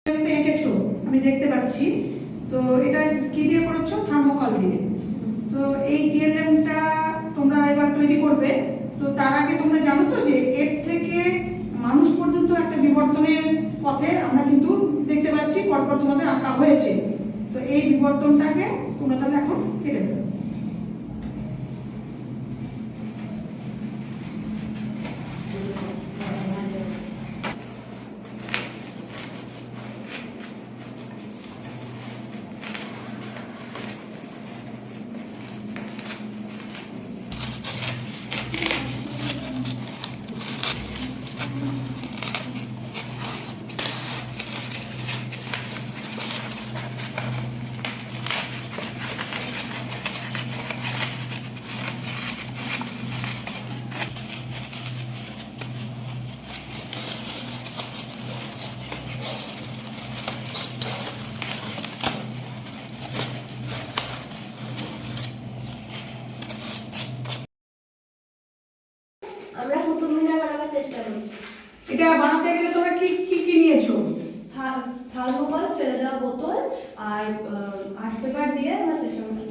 এঁকেছো আমি দেখতে পাচ্ছি। তো এটা কি দিয়ে করেছো? থার্মোকল দিয়ে। তো এই টিএলএমটা তোমরা এবার তৈরি করবে। তো তার আগে তোমরা জানো তো যে এর থেকে মানুষ পর্যন্ত একটা বিবর্তনের পথে আমরা কিন্তু দেখতে পাচ্ছি, পরপর তোমাদের আঁকা হয়েছে। তো এই বিবর্তনটাকে তোমরা তাহলে এখন কেটে দেবে। আমরা কুতুব মিনার বানাবার চেষ্টা করছি। এটা বানাতে গেলে তোমরা কি কি কি নিয়েছো? থার্মোকল, ফেলে দেওয়া বোতল আর আর্ট পেপার দিয়ে আমরা চেষ্টা করছি।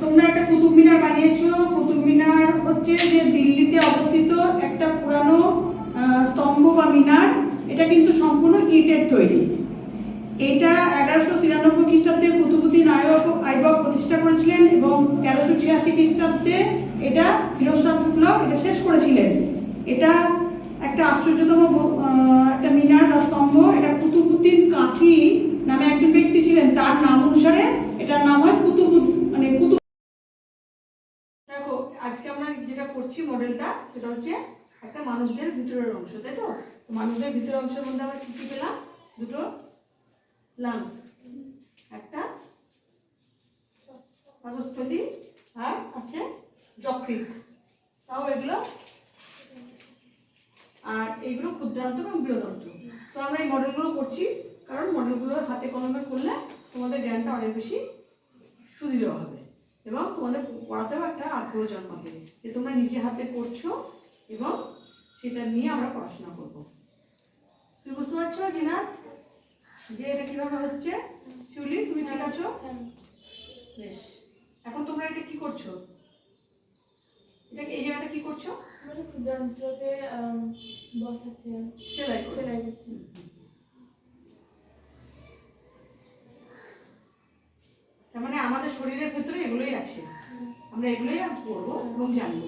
তোমরা একটা কুতুব মিনার বানিয়েছো। কুতুব মিনার হচ্ছে যে দিল্লিতে অবস্থিত একটা পুরানো স্তম্ভ বা মিনার। এটা কিন্তু সম্পূর্ণ ইটের তৈরি। এটা 1193 খ্রিস্টাব্দে কুতুবউদ্দিন আইবক প্রতিষ্ঠা করেছিলেন এবং 1386 খ্রিস্টাব্দে এটা ফিরোজ শাহ তুগলক এটা শেষ করেছিলেন। এটা একটা আশ্চর্যতম একটা মিনার বা স্তম্ভ। এটা কুতুবউদ্দিন কাকি নামে একজন ব্যক্তি ছিলেন, তার নাম অনুসারে এটার নাম হয় কুতুব। দেখো আজকে আমরা যেটা করছি মডেলটা, সেটা হচ্ছে একটা মানুষদের ভিতরের অংশ, তাই তো? মানুষদের ভিতরের অংশের মধ্যে আমরা কি কি পেলাম? দুটো লাংস, একটা পাকস্থলী, আর আছে যকৃৎ। তাও এগুলো, আর এইগুলো ক্ষুদ্রান্ত এবং বৃহদান্ত। তো আমরা এই মডেলগুলো করছি কারণ মডেলগুলো হাতে কলমে করলে তোমাদের জ্ঞানটা অনেক বেশি সুদৃঢ় হবে এবং তোমাদের পড়াতেও একটা আগ্রহ জন্মাবে যে তোমরা নিজে হাতে করছো এবং সেটা নিয়ে আমরা পড়াশোনা করব। তুমি বুঝতে পারছো জিনা যে এটা কিভাবে হচ্ছে? শিউলি তুমি ঠিক আছো? বেশ। এখন তোমরা এটা কি করছো? এটা এই জায়গাটা কি করছো? মানে ক্ষুদ্রান্তকে বসাচ্ছি, সেলাই করছি। তার মানে আমাদের শরীরের ভেতরে এগুলোই আছে, আমরা এগুলোই পড়বো এবং জানবো।